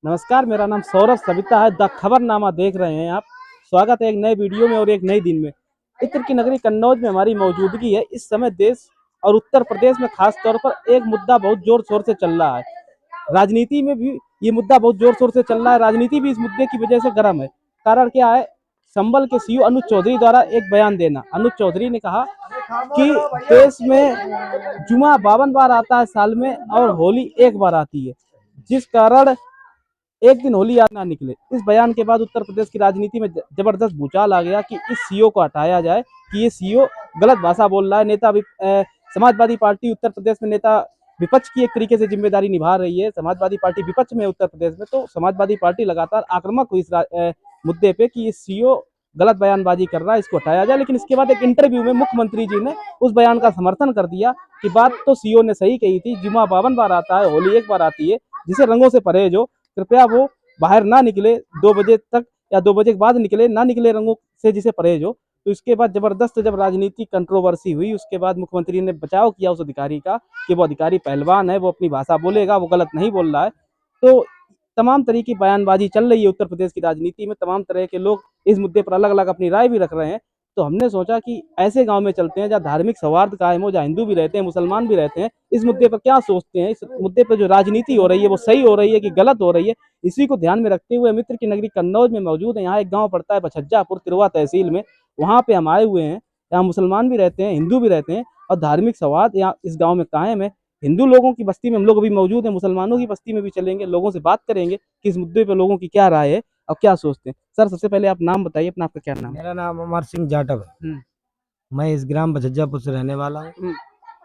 नमस्कार, मेरा नाम सौरभ सविता है। द खबरनामा देख रहे हैं आप। स्वागत है एक नए वीडियो में और एक नए दिन में। इत्र की नगरी कन्नौज में हमारी मौजूदगी है। इस समय देश और उत्तर प्रदेश में खास तौर पर एक मुद्दा बहुत जोर शोर से चल रहा है। राजनीति में भी ये मुद्दा बहुत जोर शोर से चल रहा है। राजनीति भी इस मुद्दे की वजह से गर्म है। कारण क्या है? संबल के सीईओ अनुज चौधरी द्वारा एक बयान देना। अनुज चौधरी ने कहा कि देश में जुमा 52 बार आता है साल में और होली एक बार आती है, जिस कारण एक दिन होली याद ना निकले। इस बयान के बाद उत्तर प्रदेश की राजनीति में जबरदस्त भूचाल आ गया कि इस सीईओ को हटाया जाए, कि ये सीईओ गलत भाषा बोल रहा है। समाजवादी पार्टी उत्तर प्रदेश में नेता विपक्ष की एक तरीके से जिम्मेदारी निभा रही है। समाजवादी पार्टी विपक्ष में उत्तर प्रदेश में, तो समाजवादी पार्टी लगातार आक्रामक हुई इस मुद्दे पे कि ये सीईओ गलत बयानबाजी कर रहा है, इसको हटाया जाए। लेकिन इसके बाद एक इंटरव्यू में मुख्यमंत्री जी ने उस बयान का समर्थन कर दिया कि बात तो सीईओ ने सही कही थी, जुमा 52 बार आता है, होली एक बार आती है, जिसे रंगों से परहेज हो, कृपया वो बाहर ना निकले 2 बजे तक या 2 बजे के बाद ना निकले रंगों से, जिसे परहेज हो। तो इसके बाद जबरदस्त जब राजनीतिक कंट्रोवर्सी हुई, उसके बाद मुख्यमंत्री ने बचाव किया उस अधिकारी का कि वो अधिकारी पहलवान है, वो अपनी भाषा बोलेगा, वो गलत नहीं बोल रहा है। तो तमाम तरह की बयानबाजी चल रही है उत्तर प्रदेश की राजनीति में। तमाम तरह के लोग इस मुद्दे पर अलग अलग अपनी राय भी रख रहे हैं। तो हमने सोचा कि ऐसे गांव में चलते हैं जहाँ धार्मिक सौहार्द कायम हो, जहाँ हिंदू भी रहते हैं, मुसलमान भी रहते हैं। इस मुद्दे पर क्या सोचते हैं, इस मुद्दे पर जो राजनीति हो रही है वो सही हो रही है कि गलत हो रही है, इसी को ध्यान में रखते हुए मित्र की नगरी कन्नौज में मौजूद है। यहाँ एक गांव पड़ता है बछज्जापुर, तिरवा तहसील में। वहाँ पे हम आए हुए हैं। यहाँ मुसलमान भी रहते हैं, हिंदू भी रहते हैं और धार्मिक सौहार्द यहाँ इस गांव में कायम है। हिंदू लोगों की बस्ती में हम लोग अभी मौजूद हैं, मुसलमानों की बस्ती में भी चलेंगे, लोगों से बात करेंगे कि इस मुद्दे पे लोगों की क्या राय है और क्या सोचते हैं। सर, सबसे पहले आप नाम बताइए अपना, आपका क्या नाम है? मेरा नाम अमर सिंह जाटव है। हम्म, मैं इस ग्राम बछज्जापुर से रहने वाला हूँ। हम्म,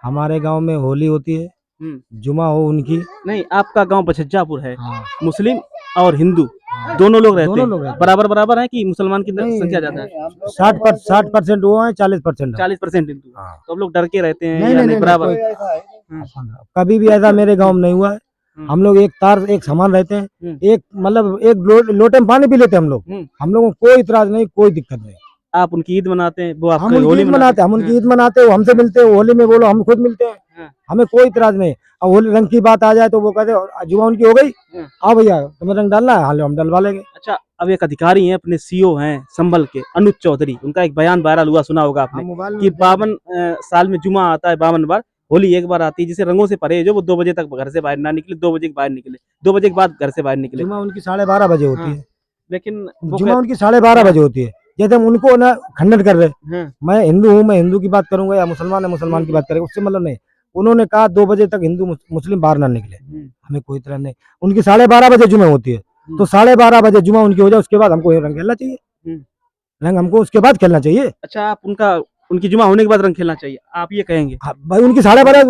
हमारे गांव में होली होती है, हम्म। जुमा हो उनकी। नहीं, आपका गांव बछज्जापुर है। हाँ, मुस्लिम और हिंदू हाँ। दोनों लोग रहते दोनों हैं? लोग रहते हैं। बराबर बराबर है कि मुसलमान की नहीं, संख्या ज्यादा है? 60% वो है, 40% 40% हिंदू। हाँ। तो अब लोग डर के रहते हैं नहीं या नहीं नहीं? नहीं, बराबर। कभी भी ऐसा मेरे गांव में नहीं हुआ है। हम्म, हम लोग एक तार एक समान रहते हैं। हम्म, एक मतलब एक लोटे में पानी पी लेते हैं हम लोग। हम्म। हम लोगों को कोई इतराज नहीं, कोई दिक्कत नहीं। आप उनकी ईद मनाते हैं, वो हम आपकी उनकी होली ईद मनाते हैं, हम उनकी ईद मनाते हैं, वो हमसे मिलते हैं, होली में बोलो हम खुद मिलते हैं। हाँ, हमें कोई इतराज नहीं। अब होली रंग की बात आ जाए तो वो कहते जुमा उनकी हो गई, हाँ। आओ भैया तुम्हें रंग डालना है, हाँ लो हम डलवा लेंगे। अच्छा, अब एक अधिकारी हैं अपने सीईओ हैं संभल के, अनुज चौधरी। उनका एक बयान वायरल हुआ, सुना होगा आपने, मोबाइल कि 52 साल में जुमा आता है 52 बार, होली एक बार आती है, जिसे रंगों से परहेज हो, वो 2 बजे तक घर से बाहर ना निकले, 2 बजे के बाहर निकले, 2 बजे के बाद घर से बाहर निकले। जुमा उनकी 12:30 बजे होती हाँ, है। लेकिन वो जुमा उनकी 12:30 बजे होती है। जैसे हम उनको ना खंडन कर रहे, हाँ, मैं हिंदू हूँ, मैं हिंदू की बात करूंगा, या मुसलमान है मुसलमान की बात करेंगे, उससे मतलब नहीं। उन्होंने कहा 2 बजे तक हिंदू मुस्लिम बाहर ना निकले, हमें कोई तरह नहीं। उनकी 12:30 बजे जुमा होती है, तो 12:30 बजे जुमा उनकी हो जाए, उसके बाद हमको रंग खेलना चाहिए। रंग हमको उसके बाद खेलना चाहिए। अच्छा, आप उनकी जुमा होने के बाद रंग खेलना चाहिए, आप ये कहेंगे? हाँ, भाई उनकी 12:30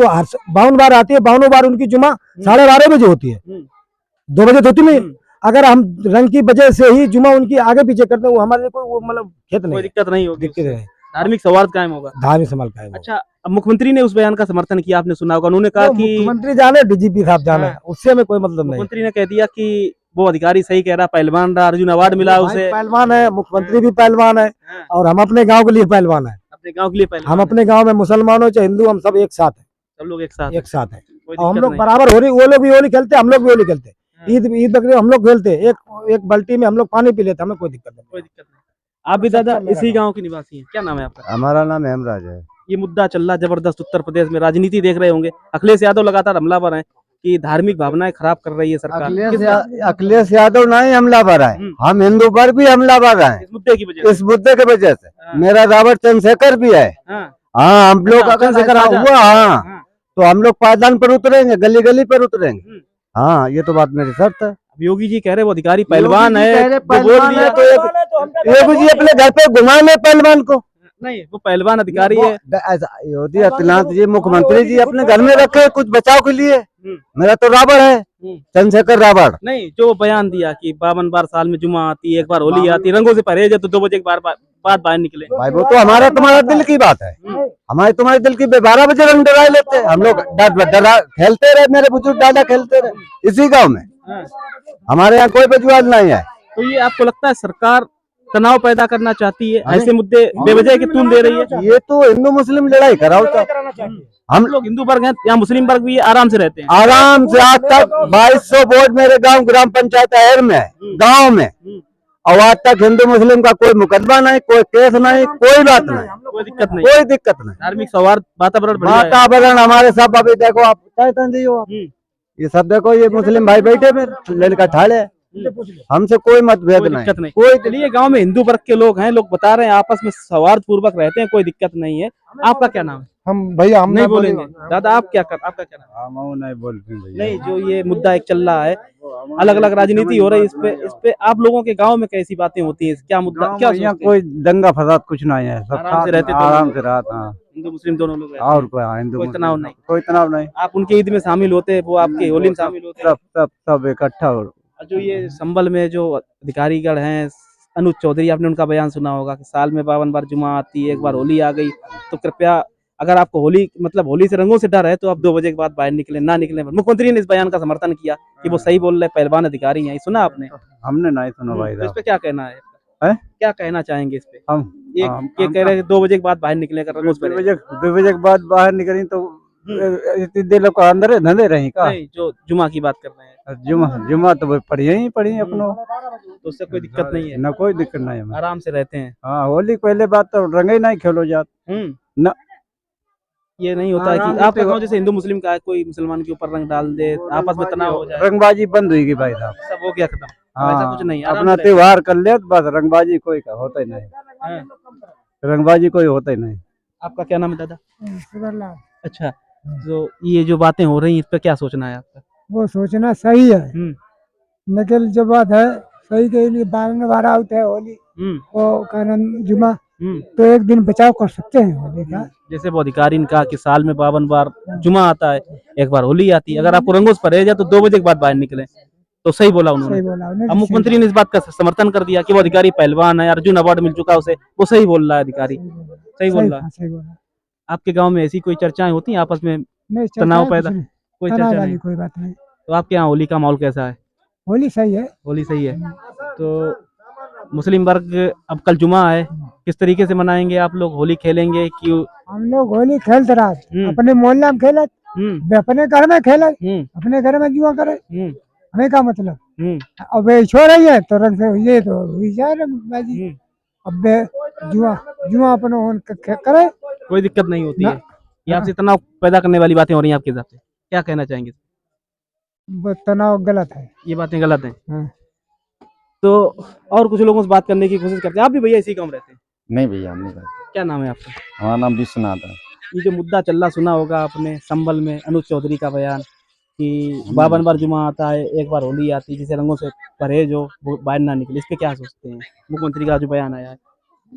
52 बार आती है, 52 बार उनकी जुमा 12:30 बजे होती है, 2 बजे तो होती नहीं। अगर हम रंग की वजह से ही जुमा उनकी आगे पीछे करते हैं, वो हमारे लिए कोई मतलब खेत नहीं, कोई दिक्कत नहीं होगी, दिक्कत है, धार्मिक सौहार्द कायम होगा, धार्मिक संभाल का है। अच्छा, अब मुख्यमंत्री ने उस बयान का समर्थन किया, आपने सुना होगा। उन्होंने कहा कि मुख्यमंत्री जाने, डीजीपी साहब जाने, उससे हमें कोई मतलब नहीं। मुख्यमंत्री ने कह दिया कि वो अधिकारी सही कह रहा, पहलवान रहा, अर्जुन अवार्ड मिला उसे। पहलवान है, मुख्यमंत्री भी पहलवान है, और हम अपने गाँव के लिए पहलवान है। अपने गाँव के लिए पहलवान हम अपने गाँव में मुसलमान हो चाहे हिंदू, हम सब एक साथ है, सब लोग एक साथ है। कोई हम दिक्कत लोग नहीं। बराबर होली, वो लोग भी होली खेलते, हम लोग भी होली खेलते। ईद बकरी हम लोग खेलते, एक बाल्टी में हम लोग पानी पी लेते, हमें कोई दिक्कत नहीं। कोई दिक्कत नहीं। आप भी दादा इसी गांव के निवासी हैं? क्या नाम है आपका? हमारा नाम हेमराज है। ये मुद्दा चल रहा जबरदस्त उत्तर प्रदेश में, राजनीति देख रहे होंगे। अखिलेश यादव लगातार हमलावर हैं कि धार्मिक भावनाएं खराब कर रही है सरकार। अखिलेश यादव नहीं हमलावर है, हम हिंदू पर भी हमलावर हैं इस मुद्दे की वजह इस मुद्दे की वजह से। मेरा रावण चंद्रशेखर भी है। हाँ, हम लोग अगर ऐसा हुआ, हाँ, तो हम लोग पायदान पर उतरेंगे, गली गली पर उतरेंगे। हाँ, ये तो बात मेरी शर्त है। योगी जी कह रहे वो अधिकारी पहलवान है, पहलवान है, तो योगी जी अपने घर पे घुमाने पहलवान को। नहीं, वो पहलवान अधिकारी है। योगी आदित्यनाथ जी, मुख्यमंत्री जी अपने घर में रखे कुछ बचाव के लिए। मेरा तो रावण है, चंद्रशेखर रावण। नहीं, जो बयान दिया कि 52 बार साल में जुमा आती है, एक बार होली आती है, रंगों से परहेज है, तो 2 बजे के बाद बाहर निकले। भाई वो तो हमारा तुम्हारा दिल की बात है। हमारे तुम्हारे दिल की 12 बजे रंग डरा लेते हैं हम लोग, डरा खेलते रहे, मेरे बुजुर्ग दादा खेलते रहे इसी गाँव में। हमारे यहाँ कोई विवाद नहीं है। तो ये आपको लगता है सरकार तनाव पैदा करना चाहती है, ऐसे मुद्दे बेवजह की तून दे रही है। ये तो हिंदू मुस्लिम लड़ाई कराओ तो हम लोग हिंदू वर्ग हैं, यहाँ मुस्लिम वर्ग भी आराम से रहते हैं। आराम से आज तक 2200 वोट मेरे गांव ग्राम पंचायत अहर में है, गांव में, और आज तक हिंदू मुस्लिम का कोई मुकदमा नहीं, कोई केस नहीं, कोई बात नहीं, कोई दिक्कत नहीं, कोई दिक्कत नहीं। धार्मिक सौहार्द वातावरण बढ़िया है। वातावरण हमारे सब अभी देखो आप जी हो आप, ये सब देखो, ये मुस्लिम भाई बैठे फिर लड़का ठाड़े, हमसे कोई मतभेद कोई नहीं, दिक्कत नहीं। कोई चलिए गांव में हिंदू वर्ग के लोग हैं, लोग बता रहे हैं आपस में सौहार्द पूर्वक रहते हैं, कोई दिक्कत नहीं है। आपका क्या नाम है? हम भैया हम नहीं बोलेंगे। दादा आप क्या कर, आपका क्या नाम है? नहीं बोलते नहीं, जो ये मुद्दा एक चल रहा है, अलग अलग राजनीति हो रही है, इस पे आप लोगों के गांव में कैसी बातें होती हैं? क्या मुद्दा, क्या यहाँ सोचते हैं? कोई दंगा फसाद कुछ नहीं है, सब आराम से रहते हैं, आराम से रहता है, हिंदू मुस्लिम दोनों लोग रहते हैं। और कोई हिंदू कोई तनाव नहीं, कोई तनाव नहीं, आप उनके ईद में शामिल होते हैं, वो आपके होली में शामिल होते हैं। सब सब सब इकट्ठा हो। और जो ये संभल में जो अधिकारीगण हैं, अनुज चौधरी, आपने उनका बयान सुना होगा कि साल में 52 बार जुमा आती है, एक बार होली आ गई तो कृपया, अगर आपको होली मतलब होली से रंगों से डर है तो आप 2 बजे के बाद बाहर निकले, ना निकले। मुख्यमंत्री ने इस बयान का समर्थन किया कि वो सही बोल रहे, पहलवान अधिकारी हैं। सुना आपने? हमने नहीं सुना भाई तो इस साहब। पे क्या कहना है? हैं? क्या कहना चाहेंगे इस पे? हम ये कह रहे हैं 2 बजे के बाद बाहर निकले कर रंगों से 2 बजे के बाद बाहर निकली तो इतनी देर लोग अंदर धंधे रही का, नहीं, जो जुमा की बात कर रहे हैं, जुमा जुमा तो पढ़ी अपनो, तो उससे कोई दिक्कत नहीं है, ना कोई दिक्कत नहीं है। आराम से रहते हैं। हाँ, होली पहले बात तो रंगे नहीं खेलो जात ना, ये नहीं होता है कि आपका गांव जैसे हिंदू मुस्लिम का है, कोई मुसलमान के ऊपर रंग डाल दे, आपस में तनाव हो जाए, रंगबाजी बंद हुई भाई साहब, सब हो गया खत्म। हाँ, ऐसा कुछ नहीं, आराम अपना से त्योहार कर ले तो बस, रंगबाजी कोई का होता ही नहीं, रहते हैं। रंगबाजी कोई होता ही नहीं। आपका क्या नाम है दादा? अच्छा, तो ये जो बातें हो रही हैं इस पे क्या सोचना है आपका? वो सोचना सही है, लेकिन जो बात है सही के लिए 12 आउट है होली, वो कारण जुमा, तो एक दिन बचाव कर सकते हैं होली का। जैसे वो अधिकारी ने कहा कि साल में 52 बार जुमा आता है, एक बार होली आती है, अगर आपको रंगों से परहेज है तो 2 बजे के बाद बाहर निकले, तो सही बोला उन्होंने। सही बोला उन्होंने, अब मुख्यमंत्री ने इस बात का समर्थन कर दिया कि वो अधिकारी पहलवान है, अर्जुन अवार्ड मिल चुका उसे, वो सही बोल रहा है अधिकारी, सही बोल रहा है। सही बोला। आपके गांव में ऐसी कोई चर्चाएं होती हैं आपस में, नहीं, तनाव पैदा? कोई तनाव चर्चा वाली नहीं। कोई बात नहीं, तो आपके यहाँ होली का माहौल कैसा है? होली सही है। होली सही है। तो मुस्लिम वर्ग, अब कल जुमा है, किस तरीके से मनाएंगे आप लोग? होली खेलेंगे कि? हम लोग होली खेलते रहा, अपने मोहल्ला में खेलत, अपने घर में खेलत, अपने घर में जुआ करे, हमें क्या मतलब। अब छोड़ रही है तो रंग से ये तो हुई जाए रंगबाजी, अब जुआ जुआ अपने करे, कोई दिक्कत नहीं होती है। ये आपसे तनाव पैदा करने वाली बातें हो रही हैं आपके हिसाब से, क्या कहना चाहेंगे? तनाव गलत है, ये बातें गलत हैं। तो और कुछ लोगों से बात करने की कोशिश करते हैं। आप भी भैया इसी गांव रहते हैं? नहीं भैया, हम नहीं करते। क्या नाम है आपका? हमारा नाम विश्वनाथ है। ये जो मुद्दा चल रहा, सुना होगा आपने, संभल में अनुज चौधरी का बयान कि 52 बार जुमा आता है, एक बार होली आती है, जिसे रंगों से परहेज हो वो बाहर ना निकले। इस पे क्या सोचते हैं? मुख्यमंत्री का जो बयान आया है।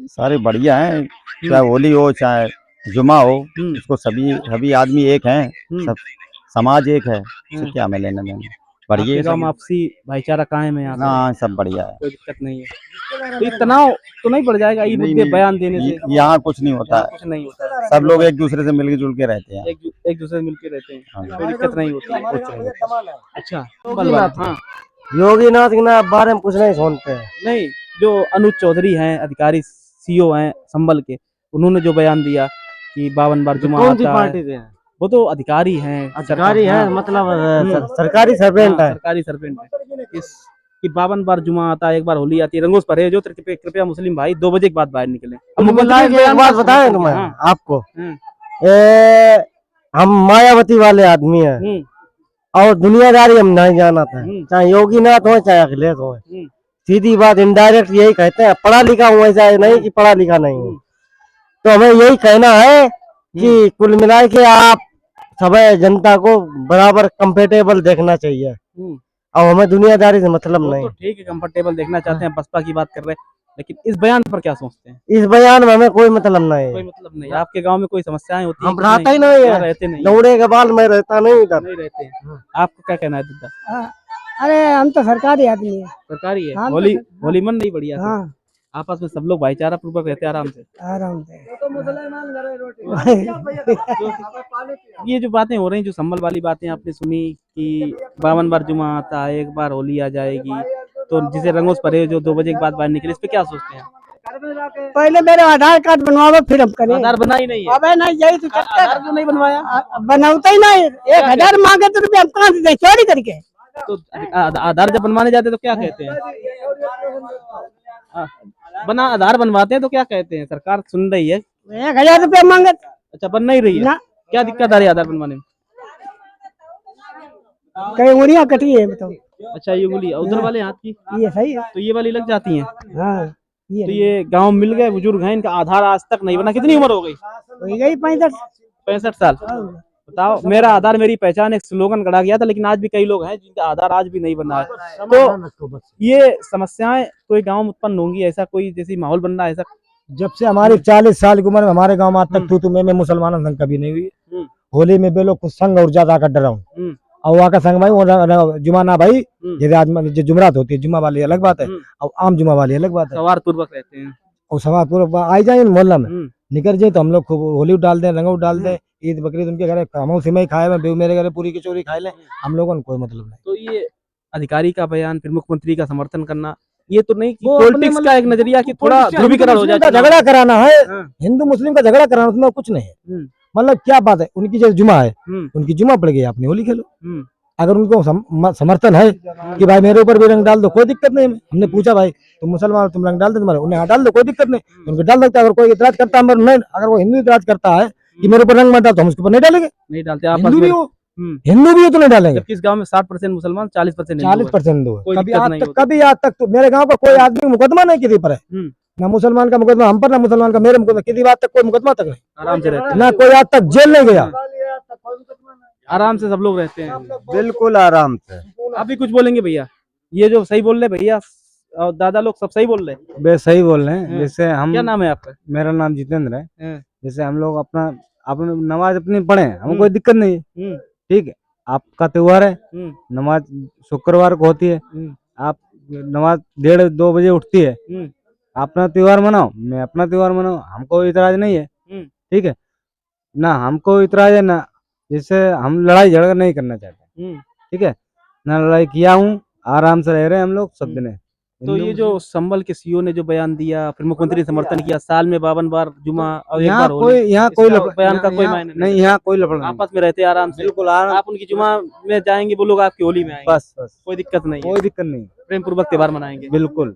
सारे बढ़िया हैं, चाहे होली हो चाहे जुमा हो, इसको सभी आदमी एक हैं, सब समाज एक है, इससे क्या हमें लेना देना, बढ़िया गाँव में आपसी भाईचारा कायम है यहाँ पे? हाँ, सब बढ़िया है, कोई दिक्कत नहीं है। तो एक तनाव तो नहीं बढ़ जाएगा ये मुद्दे बयान देने से? यहाँ कुछ नहीं होता है, कुछ नहीं होता है, सब लोग एक दूसरे से मिलके जुल के रहते हैं, एक दूसरे से मिलके रहते हैं, कोई दिक्कत नहीं होती है। अच्छा, हाँ, योगीनाथ के बारे में कुछ नहीं सुनते हैं। नहीं, जो अनुज चौधरी हैं, अधिकारी सीओ हैं संभल के, उन्होंने जो बयान दिया कि 52 बार जुमा आता है, वो तो अधिकारी हैं, अधिकारी है, हाँ, मतलब सरकारी सर्वेंट है, सरकारी सर्वेंट है। इस कि 52 बार जुमा आता है, एक बार होली आती है, रंगों से परहेज हो, कृपया मुस्लिम भाई 2 बजे के बाद बाहर निकले। एक बात बताएं तुम्हें, हाँ, आपको हम मायावती वाले आदमी हैं और दुनियादारी हम नहीं जाना था, चाहे योगीनाथ हो चाहे अखिलेश हो, सीधी बात इनडायरेक्ट यही कहते हैं, पढ़ा लिखा हूँ ऐसा नहीं कि पढ़ा लिखा नहीं हूँ, तो हमें यही कहना है कि कुल मिला के आप सब जनता को बराबर कंफर्टेबल देखना चाहिए और हमें दुनियादारी से मतलब नहीं। तो ठीक है, कंफर्टेबल देखना चाहते हैं, बसपा की बात कर रहे हैं, लेकिन इस बयान पर क्या सोचते हैं? इस बयान में हमें कोई मतलब नहीं, कोई मतलब नहीं। आपके गांव में कोई समस्याएं होती हैं? हम रहता ही नहीं है, रहते नहीं, दौड़े के बाद मैं रहता नहीं इधर, नहीं रहते हैं। आपको क्या कहना है दादा? अरे हम तो सरकारी आदमी है, सरकारी है, हाँ, होली मन नहीं बढ़िया से? हाँ, आपस में सब लोग भाईचारा पूर्वक रहते हैं आराम से। आराम से। ये जो बातें हो रही, जो संभल वाली बातें आपने सुनी कि 52 बार जुमा आता है, एक बार होली आ जाएगी, तो जिसे रंगों से परे जो 2 बजे के बाद बाहर निकले, इस पे क्या सोचते हैं? पहले मेरा आधार कार्ड बनवाओ फिर हम करें। आधार बना ही नहीं है। अबे नहीं, यही तो चक्कर। आधार क्यों नहीं बनवाया? बनाता ही नहीं। 1000 मांगे तो रुपया हम कहाँ से दें चोरी करके? तो आधार जब बनवाने जाते हैं तो क्या कहते हैं? बना आधार बनवाते हैं तो क्या कहते हैं? सरकार सुन रही है। 1000 रुपया मांगे। अच्छा, बन नहीं रही है ना। क्या दिक्कत आ रही है आधार बनवाने में? कई उंगलियां कटी है बताओ। अच्छा, ये उंगली उधर वाले हाथ की, ये सही है। तो ये वाली लग जाती है। हाँ तो ये गांव मिल गए, बुजुर्ग हैं, इनका आधार आज तक नहीं बना। कितनी उम्र हो गई? हो गई 65 साल। बताओ, मेरा आधार मेरी पहचान एक स्लोगन गढ़ा गया था, लेकिन आज भी कई लोग हैं जिनका आधार आज भी नहीं बना है। तो ये समस्याएं कोई गांव में उत्पन्न होंगी, ऐसा कोई जैसी माहौल बन रहा है ऐसा? जब से हमारी 40 साल की उम्र में हमारे गांव में आज तक तू मैं मुसलमानों संग कभी नहीं हुई। होली में बेलो कुछ संग और ज्यादा कर डरा हूँ और वहाँ का संग भाई वो जुमा ना भाई, जैसे आज जो जुमरात होती है, जुमा वाली अलग बात है और आम जुमा वाली अलग बात है। सवार पूर्वक रहते हैं और सवार पूर्वक आई जाए मोहल्ला में निकल जाए तो हम लोग खूब होली डाल दें, रंगो डाल दें, ईद बकरीद उनके घर हम सिमई खाए में, मेरे घर पूरी कचौरी खाए लें, हम लोगों को कोई मतलब नहीं। तो ये अधिकारी का बयान, फिर मुख्यमंत्री का समर्थन करना, ये तो नहीं कि पॉलिटिक्स का एक नजरिया कि थोड़ा ध्रुवीकरण हो जाए? झगड़ा कराना है, हिंदू मुस्लिम का झगड़ा कराना, उसमें कुछ नहीं है। मतलब क्या बात है, उनकी जो जुमा है उनकी जुमा पड़ गई, आपने होली खेलो। अगर उनको समर्थन है कि भाई मेरे ऊपर भी रंग डाल दो, कोई दिक्कत नहीं। हमने पूछा भाई तुम मुसलमान तुम रंग डाल दो, तुम्हारे उन्हें डाल दो, कोई दिक्कत नहीं, उनको डाल सकता है। अगर कोई इतराज करता है, नहीं, अगर वो हिंदू इतराज करता है कि मेरे ऊपर रंग मत डाल, तो हम उसके ऊपर नहीं डालेंगे। नहीं डालते आप? हिंदू भी हो तो नहीं डालेंगे। जबकि इस गांव में 60% मुसलमान, 40% 40% हिंदू है। कोई कभी आज तक तो मेरे गाँव का कोई आदमी मुकदमा नहीं किसी पर है, ना मुसलमान का मुकदमा हम पर, ना मुसलमान का मेरे मुकदमा, किसी बात तक कोई मुकदमा तक नहीं, आराम से रहते हैं। ना कोई आज तक जेल नहीं गया, आराम से सब लोग रहते हैं, बिल्कुल आराम से। आप भी कुछ बोलेंगे भैया? ये जो सही बोल रहे भैया और दादा लोग सब सही बोल रहे हैं? वे सही बोल रहे हैं। जैसे हम, क्या नाम है आपका? मेरा नाम जितेंद्र है। जैसे हम लोग अपना नमाज अपनी पढ़े, हमें कोई दिक्कत नहीं है, ठीक है। आपका त्योहार है, नमाज शुक्रवार को होती है, आप नमाज 1:30-2 बजे उठती है, अपना त्योहार मनाओ, मैं अपना त्योहार मनाओ, हमको इतराज नहीं है, ठीक है ना। हमको इतराज है ना, जैसे हम लड़ाई झगड़ा नहीं करना चाहते, ठीक है ना। लड़ाई किया हूँ, आराम से रह रहे हैं हम लोग सब दिन। तो ये जो संभल के सीओ ने जो बयान दिया, फिर मुख्यमंत्री ने समर्थन किया, साल में 52 बार जुमा और एक बार होली, यहाँ कोई बयान का कोई मायने नहीं, यहाँ कोई लफड़ा नहीं, आपस में रहते हैं आराम से। बिल्कुल आप उनकी जुमा में जाएंगे, वो लोग आपकी होली में आएंगे, बस कोई दिक्कत नहीं है, कोई दिक्कत नहीं, प्रेम पूर्वक त्योहार मनाएंगे। बिल्कुल।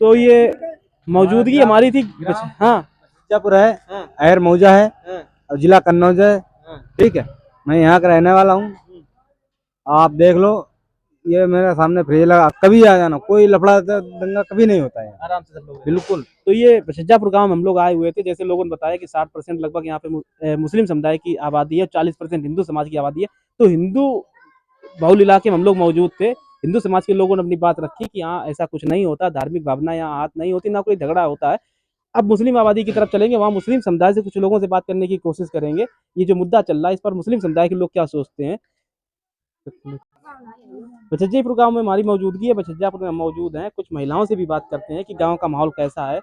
तो ये मौजूदगी हमारी थी। हाँ, मिर्जापुर है, अहर मौजा है और जिला कन्नौज है, ठीक है। मैं यहाँ का रहने वाला हूँ, आप देख लो, ये मेरे सामने फ्रिज लगा, कभी आ जाना, कोई लफड़ा दंगा कभी नहीं होता है, आराम से सब लोग। बिल्कुल। तो ये छज्जापुर गांव में हम लोग आए हुए थे, जैसे लोगों ने बताया कि 60% लगभग यहाँ पे मुस्लिम समुदाय की आबादी है, 40% हिंदू समाज की आबादी है। तो हिंदू बहुल इलाके में हम लोग मौजूद थे। हिंदू समाज के लोगों ने अपनी बात रखी कि हाँ ऐसा कुछ नहीं होता, धार्मिक भावना यहाँ हाथ नहीं होती, ना कोई झगड़ा होता है। अब मुस्लिम आबादी की तरफ चलेंगे, वहाँ मुस्लिम समुदाय से कुछ लोगों से बात करने की कोशिश करेंगे। ये जो मुद्दा चल रहा है, इस पर मुस्लिम समुदाय के लोग क्या सोचते हैं। बछज्जापुर गांव में हमारी मौजूदगी है, बछज्जापुर में हम मौजूद हैं, कुछ महिलाओं से भी बात करते हैं कि गांव का माहौल कैसा है।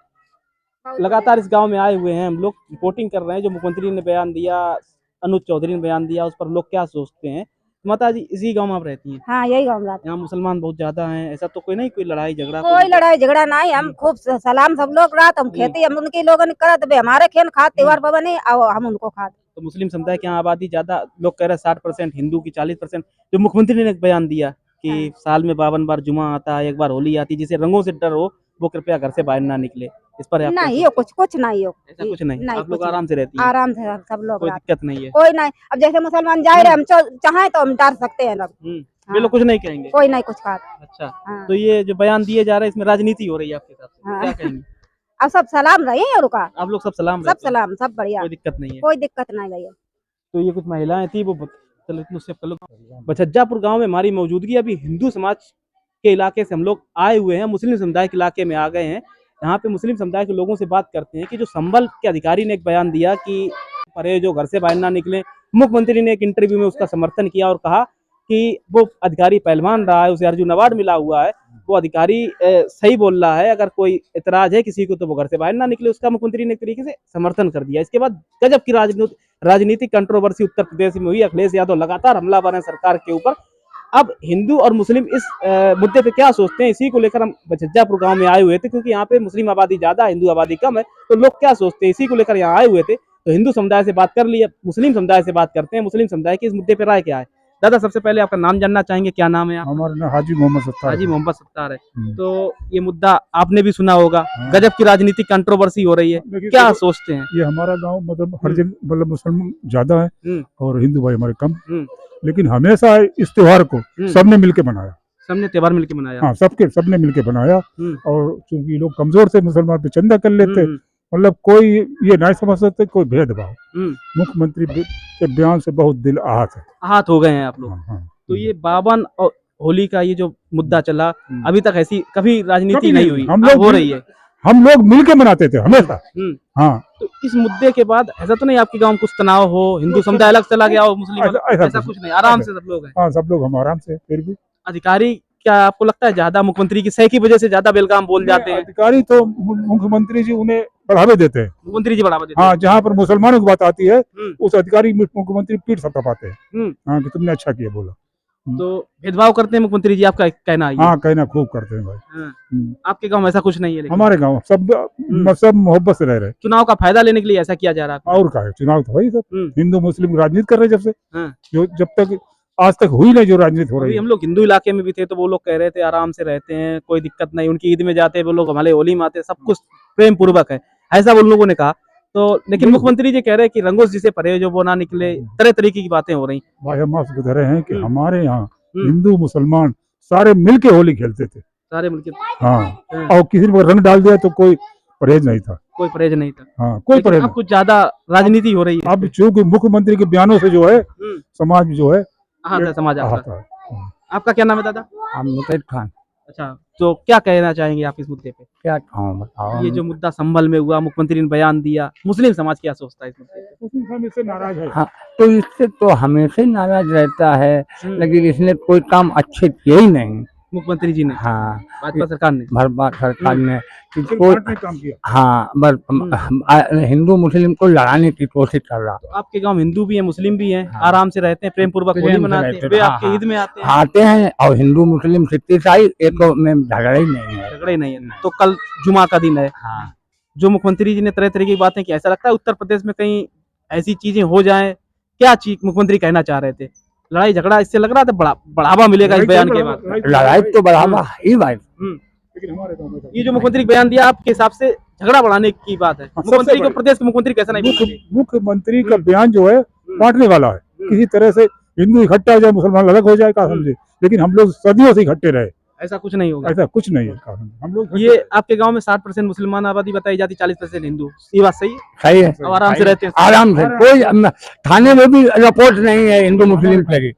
लगातार इस गांव में आए हुए हैं हम लोग, रिपोर्टिंग कर रहे हैं। जो मुख्यमंत्री ने बयान दिया, अनुज चौधरी ने बयान दिया, उस पर लोग क्या सोचते हैं। माता जी इसी गांव में आप रहती हैं? हाँ यही गाँव रहते हैं। यहाँ मुसलमान बहुत ज्यादा हैं, ऐसा तो कोई नहीं, कोई लड़ाई झगड़ा? कोई लड़ाई झगड़ा नहीं, हम खूब सलाम सब लोग रात हम खेती, हम उनके लोगों ने करत बे हमारे खेन खात त्योहार पर बने और हम उनको खात। तो मुस्लिम समुदाय की यहाँ आबादी ज्यादा, लोग कह रहे हैं 60%, हिंदू की 40%। जो मुख्यमंत्री ने बयान दिया कि साल में 52 बार जुमा आता है, एक बार होली आती है, जिसे रंगों से डर हो वो कृपया घर से बाहर ना निकले, इस पर नहीं हो कुछ नहीं हो, ऐसा कुछ नहीं, आप लोग कुछ आराम से रहती हैं? आराम से सब लोग, कोई दिक्कत नहीं है, कोई नहीं। अब जैसे मुसलमान जा रहे हम चाहें तो हम डाल सकते हैं, वे लोग कुछ नहीं कहेंगे, कोई नहीं कुछ कहा। अच्छा, तो ये जो बयान दिए जा रहे हैं, इसमें राजनीति हो रही है आपके साथ, क्या कहेंगे? अब सब सलाम रहे और का, आप लोग सब सलाम सब सलाम, सब बढ़िया, कोई दिक्कत नहीं है, कोई दिक्कत नहीं गई। तो ये कुछ महिलाएं थी, वो बछज्जापुर गांव में हमारी मौजूदगी। अभी हिंदू समाज के इलाके से हम लोग आए हुए हैं, मुस्लिम समुदाय के इलाके में आ गए हैं। यहाँ पे मुस्लिम समुदाय के लोगों से बात करते हैं कि जो संभल के अधिकारी ने एक बयान दिया कि परे जो घर से बाहर ना निकले, मुख्यमंत्री ने एक इंटरव्यू में उसका समर्थन किया और कहा कि वो अधिकारी पहलवान रहा है, उसे अर्जुन अवार्ड मिला हुआ है, वो अधिकारी सही बोल रहा है, अगर कोई इतराज है किसी को तो वो घर से बाहर ना निकले। उसका मुख्यमंत्री ने एक तरीके से समर्थन कर दिया। इसके बाद गजब की राजनीतिक कंट्रोवर्सी उत्तर प्रदेश में हुई। अखिलेश यादव लगातार हमलावर हैं सरकार के ऊपर। अब हिंदू और मुस्लिम इस मुद्दे पे क्या सोचते हैं, इसी को लेकर हम बछज्जापुर गांव में आए हुए थे, क्योंकि यहाँ पे मुस्लिम आबादी ज्यादा, हिंदू आबादी कम है। तो लोग क्या सोचते हैं, इसी को लेकर यहाँ आए हुए थे। तो हिंदू समुदाय से बात कर लिए, मुस्लिम समुदाय से बात करते हैं, मुस्लिम समुदाय की इस मुद्दे पे राय क्या है। दादा, सबसे पहले आपका नाम जानना चाहेंगे, क्या नाम है आप? हमारा नाम हाजी मोहम्मद सत्तार। हाजी मोहम्मद सत्तार है। तो ये मुद्दा आपने भी सुना होगा, गजब की राजनीतिक कंट्रोवर्सी हो रही है, क्या सोचते हैं? ये हमारा गांव मतलब हर जगह मतलब मुसलमान ज्यादा है और हिंदू भाई हमारे कम, लेकिन हमेशा इस त्योहार को सबने मिलके मनाया। सबने त्योहार मिलके मनाया? हाँ, सबने मिलके मनाया। और चूंकि लोग कमजोर थे, मुसलमान पे चंदा कर लेते, मतलब कोई ये नहीं समझ सकते कोई भेदभाव। मुख्यमंत्री के बयान से बहुत दिल आहत हो गए हैं आप लोग। तो ये बावन और होली का ये जो मुद्दा चला, अभी तक ऐसी कभी राजनीति नहीं हुई, हम लोग हो रही है। हम लोग मिलके मनाते थे हमेशा। हाँ, तो इस मुद्दे के बाद ऐसा तो नहीं आपके गांव में कुछ तनाव हो, हिंदू समुदाय अलग चला गया हो, मुस्लिम ऐसा कुछ नहीं, आराम से सब लोग हैं? हाँ, सब लोग हम आराम से। फिर भी अधिकारी क्या आपको लगता है ज्यादा मुख्यमंत्री की सही की वजह से ज्यादा बेलगाम बोल जाते हैं? अधिकारी तो मुख्यमंत्री जी उन्हें बढ़ावे देते हैं। मुख्यमंत्री जी बढ़ावा देते हैं? हाँ, जहाँ पर मुसलमानों की बात आती है उस अधिकारी मुख्यमंत्री पीठ थपथपाते हैं। हाँ, कि तुमने अच्छा किया बोला। तो भेदभाव करते हैं मुख्यमंत्री जी, आपका कहना है? हाँ, कहना खूब करते हैं भाई। आपके गांव में ऐसा कुछ नहीं है? हमारे गांव सब मोहब्बत से रह रहे। चुनाव का फायदा लेने के लिए ऐसा किया जा रहा है? और क्या है, चुनाव तो वही सब हिंदू मुस्लिम राजनीति कर रहे जब से, जो जब तक आज तक हुई नहीं जो राजनीति हो रही है। हम लोग हिंदू इलाके में भी थे तो वो लोग कह रहे थे आराम से रहते हैं, कोई दिक्कत नहीं, उनकी ईद में जाते हैं वो लोग, हमारे होली में आते हैं, सब कुछ प्रेम पूर्वक है, ऐसा उन लोगों ने कहा। तो लेकिन मुख्यमंत्री जी कह रहे हैं कि रंगों जिसे परहेज हो वो ना निकले, तरह तरीके की बातें हो रही। भाई हम आपसे बता रहे हैं कि हमारे यहाँ हिंदू मुसलमान सारे मिलके होली खेलते थे, सारे मिलके। हाँ, और किसी ने रंग डाल दिया तो कोई परहेज नहीं था, कोई परहेज नहीं था। हाँ, कोई परहेज नहीं। कुछ ज्यादा राजनीति हो रही है अब चूंकि मुख्यमंत्री के बयानों से जो है समाज जो है समाज आपका क्या नाम है दादा? मुतैद खान। अच्छा, तो क्या कहना चाहेंगे आप इस मुद्दे पे? क्या कहूँ बताओ, ये जो मुद्दा संभल में हुआ, मुख्यमंत्री ने बयान दिया, मुस्लिम समाज क्या सोचता है इस मुद्दे पे? मुस्लिम समाज इससे नाराज है। हाँ, तो इससे तो हमेशा ही नाराज रहता है, लेकिन इसने कोई काम अच्छे किए ही नहीं मुख्यमंत्री जी ने। हाँ, भाजपा सरकार ने, सरकार ने कोई काम किया। हाँ, बस हिंदू मुस्लिम को लड़ाने की कोशिश कर रहा। तो आपके गांव हिंदू भी हैं, मुस्लिम भी हैं, आराम से रहते हैं, प्रेम पूर्वक होली मनाते हैं, वे आपके ईद में आते हैं और हिंदू मुस्लिम सिख ईसाई एक में झगड़ा ही नहीं है। झगड़े नहीं है। तो कल जुमा का दिन है, जो मुख्यमंत्री जी ने तरह तरह की बातें की, ऐसा लगता है उत्तर प्रदेश में कहीं ऐसी चीजें हो जाए? क्या चीज मुख्यमंत्री कहना चाह रहे थे? लड़ाई झगड़ा, इससे लग रहा था बढ़ावा मिलेगा इस बयान के बाद? लड़ाई तो बढ़ावा ही भाई। लेकिन ये जो मुख्यमंत्री बयान दिया, आपके हिसाब से झगड़ा बढ़ाने की बात है? मुख्यमंत्री को, प्रदेश के मुख्यमंत्री कैसा नहीं? मुख्यमंत्री का बयान जो है बांटने वाला है, किसी तरह से हिंदू इकट्ठा हो जाए मुसलमान अलग हो जाए का समझे, लेकिन हम लोग सदियों से इकट्ठे रहे, ऐसा कुछ नहीं होगा। ऐसा कुछ नहीं है। हम लोग ये आपके गांव में 60% मुसलमान आबादी बताई जाती, 40% हिंदू, ये बात सही है? सही है, अब आराम से रहते हैं, आराम से, कोई थाने में भी रिपोर्ट नहीं है हिंदू मुस्लिम की,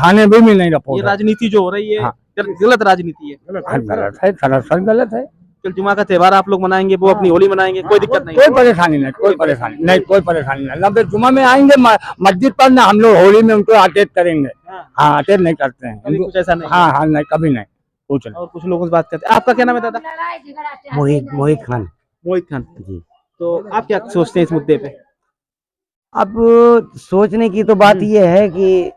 थाने में भी नहीं रिपोर्ट। ये राजनीति जो हो रही है गलत राजनीति है, गलत है, सरासर गलत है। कल जुमा का त्योहार आप लोग मनाएंगे, वो अपनी होली मनाएंगे, कोई दिक्कत नहीं, कोई परेशानी नहीं, कोई परेशानी नहीं, कोई परेशानी नहीं। ना जुमा में आएंगे मस्जिद पर, ना हम लोग होली में उनको अटैच करेंगे। हाँ, अटैच नहीं करते हैं, कुछ ऐसा नहीं। हाँ हाँ, नहीं, कभी नहीं। और कुछ लोगों से बात करते हैं। आपका क्या नाम है दादा? मोहित खान। मोहित खान जी। तो आप क्या सोचते हैं इस मुद्दे पे? अब सोचने की तो बात यह है कि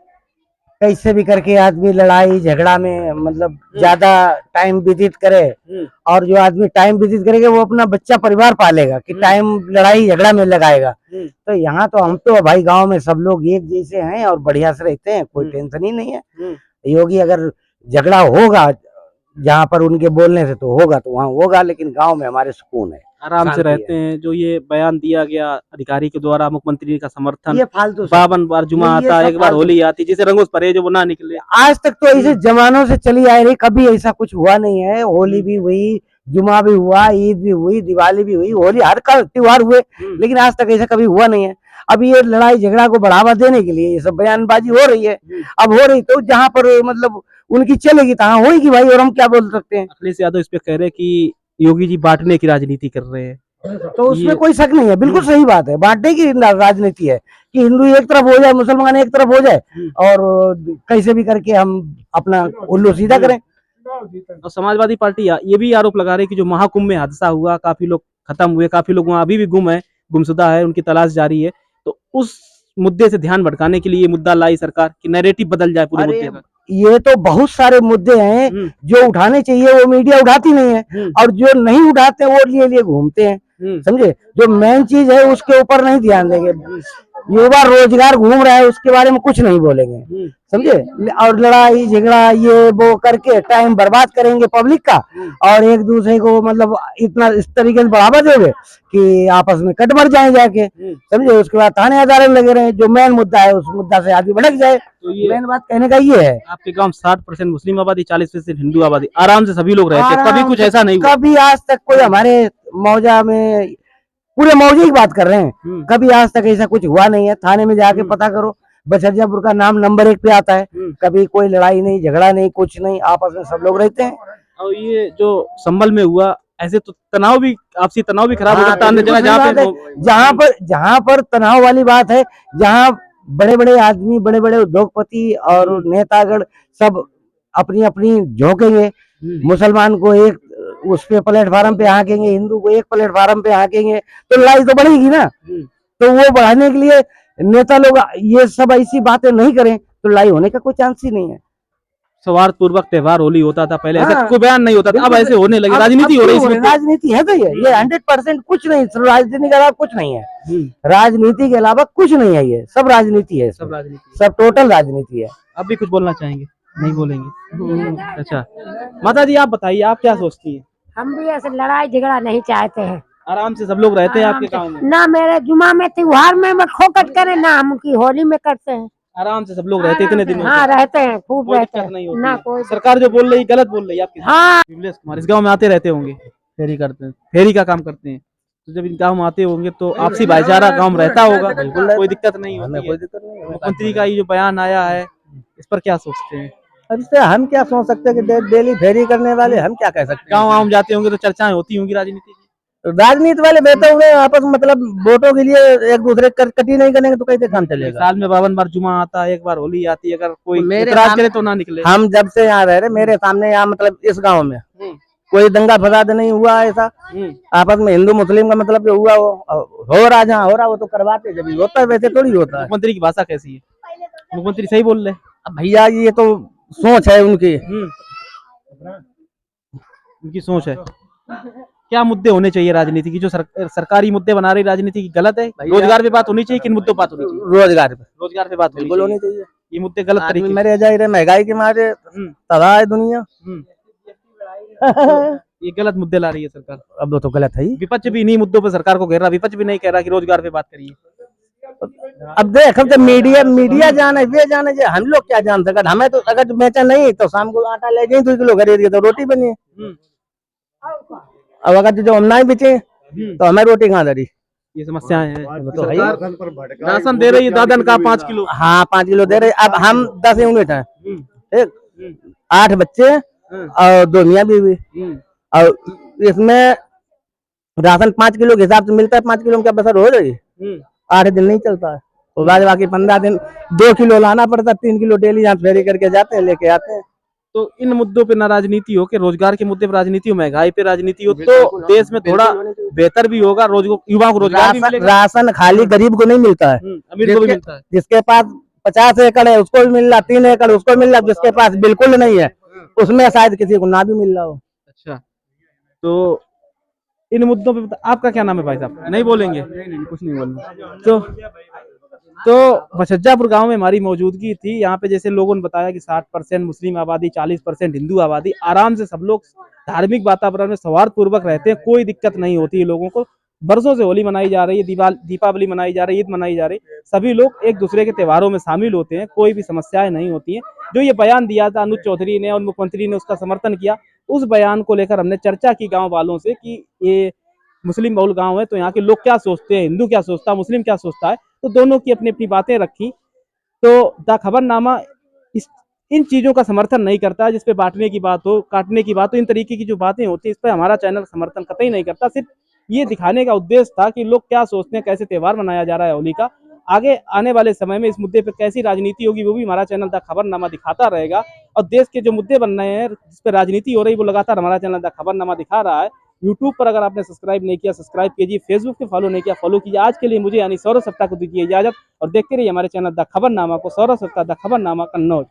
कैसे भी करके आदमी लड़ाई झगड़ा में मतलब ज्यादा टाइम व्यतीत करे, और जो आदमी टाइम व्यतीत करेगा वो अपना बच्चा परिवार पालेगा कि टाइम लड़ाई झगड़ा में लगाएगा। तो यहाँ तो हम तो भाई गांव में सब लोग एक जैसे हैं और बढ़िया से रहते हैं, कोई टेंशन ही नहीं है। योगी अगर झगड़ा होगा जहाँ पर उनके बोलने से तो होगा, तो वहाँ होगा, लेकिन गांव में हमारे सुकून है, आराम से रहते हैं। जो ये बयान दिया गया अधिकारी के द्वारा, मुख्यमंत्री का समर्थन, ये फालतू 52 बार जुमा आता, एक बार होली आती, जिसे रंगों से परहेज वो ना निकले। आज तक तो ऐसे जमानों से चली आ रही, कभी ऐसा कुछ हुआ नहीं है। होली भी हुई, जुमा भी हुआ, ईद भी हुई, दिवाली भी हुई, होली, हर का त्योहार हुए, लेकिन आज तक ऐसा कभी हुआ नहीं है। अब ये लड़ाई झगड़ा को बढ़ावा देने के लिए ये सब बयानबाजी हो रही है। अब हो रही तो जहाँ पर मतलब उनकी चलेगी तहाँ होगी भाई, और हम क्या बोल सकते हैं। अखिलेश यादव इस पे कह रहे कि योगी जी बांटने की राजनीति कर रहे हैं, तो उसमें कोई शक नहीं है, बिल्कुल सही बात है। बांटने की राजनीति है कि हिंदू एक तरफ हो जाए, मुसलमान एक तरफ हो जाए, और कैसे भी करके हम अपना उल्लू सीधा करें। और समाजवादी पार्टी ये भी आरोप लगा रही है कि जो महाकुंभ में हादसा हुआ, काफी लोग खत्म हुए, काफी लोग वहाँ अभी भी गुमशुदा है, उनकी तलाश जारी है। तो उस मुद्दे से ध्यान भटकाने के लिए ये मुद्दा लाई सरकार कि नैरेटिव बदल जाए पूरे मुद्दे का। ये तो बहुत सारे मुद्दे हैं जो उठाने चाहिए, वो मीडिया उठाती नहीं है, और जो नहीं उठाते वो लिए घूमते हैं, समझे। जो मेन चीज है उसके ऊपर नहीं ध्यान देंगे। युवा रोजगार घूम रहा है उसके बारे में कुछ नहीं बोलेंगे, समझे। और लड़ाई झगड़ा ये वो करके टाइम बर्बाद करेंगे पब्लिक का, और एक दूसरे को मतलब इतना इस तरीके से बढ़ावा देंगे कि आपस में कट मर जाए जाके, समझे। उसके बाद थाने अदालत लगे रहे, जो मेन मुद्दा है उस मुद्दा से आदमी भड़क जाए। तो ये मेन बात कहने का ये है, आपके गांव 60% मुस्लिम आबादी, 40% हिंदू आबादी, आराम से सभी लोग रहते हैं, कभी कुछ ऐसा नहीं हुआ? कभी आज तक कोई हमारे मौजा में, पूरे मौजे की बात कर रहे हैं, कभी आज तक ऐसा कुछ हुआ नहीं है। थाने में जाके पता करो, बछड़ियापुर का नाम नंबर 1 पे आता है। कभी कोई लड़ाई नहीं, झगड़ा नहीं, कुछ नहीं, आपस में सब लोग रहते हैं। और ये जो संभल में हुआ, ऐसे तो तनाव भी, आपसी तनाव भी खराब हो हाँ, सकता है अन्य जगह, जहाँ पर तनाव वाली बात है, जहाँ बड़े बड़े आदमी, बड़े बड़े उद्योगपति और नेतागण सब अपनी अपनी झोंकेंगे, मुसलमान को एक उस पे प्लेटफार्म पे हाकेंगे, हिंदू को एक प्लेटफार्म पे हाकेंगे, तो लड़ाई तो बढ़ेगी ना। तो वो बढ़ाने के लिए नेता लोग ये सब ऐसी बातें नहीं करें तो लड़ाई होने का कोई चांस ही नहीं है। सौहार्द पूर्वक त्योहार होली होता था पहले, ऐसा कोई बयान नहीं होता था, अब ऐसे होने लगे, राजनीति हो रही है। राजनीति है तो ये 100% कुछ नहीं, राजनीति के अलावा कुछ नहीं है। राजनीति के अलावा कुछ नहीं है, ये सब राजनीति है, सब राजनीति, सब टोटल राजनीति है। अब भी कुछ बोलना चाहेंगे? नहीं बोलेंगे? अच्छा माता जी, आप बताइए, आप क्या सोचती हैं? हम भी ऐसे लड़ाई झगड़ा नहीं चाहते हैं, आराम से सब लोग रहते हैं आपके गांव में? ना मेरे जुमा में त्योहार में खोकट करे, ना हम की होली में करते हैं। आराम से सब लोग रहते हैं इतने दिनों से? हाँ रहते हैं, खूब कोई रहते दिक्कत नहीं हैं, होती ना है? कोई। सरकार जो बोल रही है गलत बोल रही है आपकी? हाँ, विमलेश कुमार इस गांव में आते रहते होंगे, फेरी करते हैं, फेरी का काम करते हैं, तो जब इन गांव में आते होंगे तो आपसी भाईचारा गांव में रहता होगा, कोई दिक्कत नहीं होती है? मुख्यमंत्री का ये जो बयान आया है, इस पर क्या सोचते हैं? अब इससे हम क्या सोच सकते हैं कि डेली फेरी करने वाले हम क्या कह सकते हैं। गाँव गाँव जाते होंगे तो चर्चाएं होती होंगी राजनीति की? राजनीति वाले बेहतर हुए आपस में, मतलब वोटों के लिए एक दूसरे कटी नहीं करेंगे तो कैसे काम चलेगा। साल में 52 बार जुमा आता है, एक बार होली आती है, अगर कोई मेरे इतराज साम- करे तो ना निकले। हम जब से यहाँ रह रहे, मेरे सामने यहाँ मतलब इस गांव में कोई दंगा फसाद नहीं हुआ ऐसा आपस में, हिंदू मुस्लिम का मतलब जो हुआ वो हो रहा, जहाँ हो रहा वो तो करवाते, जब होता है वैसे थोड़ी होता है। मुख्यमंत्री की भाषा कैसी है? मुख्यमंत्री सही बोल रहे हैं? अब भैया ये तो सोच है उनकी, उनकी सोच है। क्या मुद्दे होने चाहिए राजनीति की, जो सरकारी मुद्दे बना रही राजनीति की गलत है? रोजगार पे बात होनी चाहिए, किन मुद्दों पर बात होनी चाहिए? रोजगार पे, रोजगार पे बात बिल्कुल होनी चाहिए। ये मुद्दे गलत तरीके मेरे जा रहे, महंगाई के मारे तबाह है दुनिया। ये गलत मुद्दे ला रही है सरकार। अब वो तो गलत है ही। विपक्ष भी इन्हीं मुद्दों पर सरकार को घेर रहा, विपक्ष भी नहीं कह रहा कि रोजगार पे बात करिए। अब देख, अब जब मीडिया जाने वे जाने, जो हम लोग क्या जान सकते। हमें तो अगर बेचा नहीं तो शाम को आटा ले जाए 2 किलो खरीद के तो रोटी बनी। अब अगर जो हम नहीं बेचे तो हमें रोटी कहाँ दे? ये समस्याएं हैं। तो है राशन दे रही है दादन का 5 किलो। हाँ 5 किलो दे रहे। अब हम 10 यूनिट हैं, ठीक, 8 बच्चे और 2 मियाँ बीवी, और इसमें राशन 5 किलो के हिसाब से मिलता है। 5 किलो में क्या बसर हो रही है? 8 दिन नहीं चलता है, और बाद बाकी 15 दिन 2 किलो लाना पड़ता है। 3 किलो डेली यहाँ फेरी करके जाते हैं, लेके आते हैं। तो इन मुद्दों पे ना राजनीति हो, कि रोजगार के मुद्दे पर राजनीति हो, महंगाई पे राजनीति हो, तो देश में थोड़ा बेहतर भी होगा, युवाओं को रोजगार भी मिलेगा। राशन खाली गरीब को नहीं मिलता है, अमीर को भी मिलता है। जिसके पास 50 एकड़ है उसको भी मिल रहा, 3 एकड़ उसको मिल रहा, जिसके पास बिल्कुल नहीं है उसमें शायद किसी को ना भी मिल रहा हो। अच्छा, तो इन मुद्दों पे आपका क्या नाम है भाई साहब? नहीं बोलेंगे? कुछ नहीं बोलेंगे। तो बछज्जापुर गांव में हमारी मौजूदगी थी। यहाँ पे जैसे लोगों ने बताया कि 60% मुस्लिम आबादी, 40% हिंदू आबादी, आराम से सब लोग धार्मिक वातावरण में सौहार्द पूर्वक रहते हैं, कोई दिक्कत नहीं होती है लोगों को। बरसों से होली मनाई जा रही है, दीपावली मनाई जा रही है, ईद मनाई जा रही है, सभी लोग एक दूसरे के त्योहारों में शामिल होते हैं, कोई भी समस्याएं नहीं होती हैं। जो ये बयान दिया था अनुज चौधरी ने और मुख्यमंत्री ने उसका समर्थन किया, उस बयान को लेकर हमने चर्चा की गाँव वालों से कि ये मुस्लिम बहुल गाँव है तो यहाँ के लोग क्या सोचते हैं, हिंदू क्या सोचता है, मुस्लिम क्या सोचता है, तो दोनों की अपनी अपनी बातें रखी। तो द खबरनामा इन चीजों का समर्थन नहीं करता है, जिसपे बांटने की बात हो, काटने की बात हो, इन तरीके की जो बातें होती है इस पर हमारा चैनल समर्थन कतई नहीं करता। सिर्फ ये दिखाने का उद्देश्य था कि लोग क्या सोचते हैं, कैसे त्योहार मनाया जा रहा है होली का। आगे आने वाले समय में इस मुद्दे पर कैसी राजनीति होगी वो भी हमारा चैनल द खबरनामा दिखाता रहेगा, और देश के जो मुद्दे बन रहे हैं जिस पर राजनीति हो रही है वो लगातार हमारा चैनल द खबरनामा दिखा रहा है। यूट्यूब पर अगर आपने सब्सक्राइब नहीं किया सब्सक्राइब कीजिए, फेसबुक पे फॉलो नहीं किया फॉलो कीजिए। आज के लिए मुझे यानी सौरभ सप्ताह को दीजिए इजाजत, और देखते रहिए हमारे चैनल द खबरनामा को। सौरभ सप्ताह द खबरनामा कन्नौज।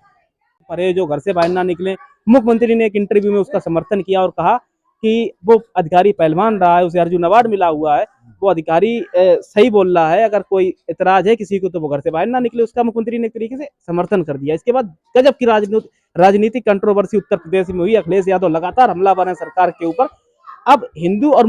पढ़े, जो घर से बाहर ना निकले। मुख्यमंत्री ने एक इंटरव्यू में उसका समर्थन किया और कहा कि वो अधिकारी पहलवान रहा है, उसे अर्जुन अवार्ड मिला हुआ है, वो अधिकारी सही बोल रहा है, अगर कोई इतराज है किसी को तो वो घर से बाहर ना निकले। उसका मुख्यमंत्री ने एक तरीके से समर्थन कर दिया। इसके बाद गजब की राजनीतिक कंट्रोवर्सी उत्तर प्रदेश में हुई। अखिलेश यादव लगातार हमलावर है सरकार के ऊपर। अब हिंदू और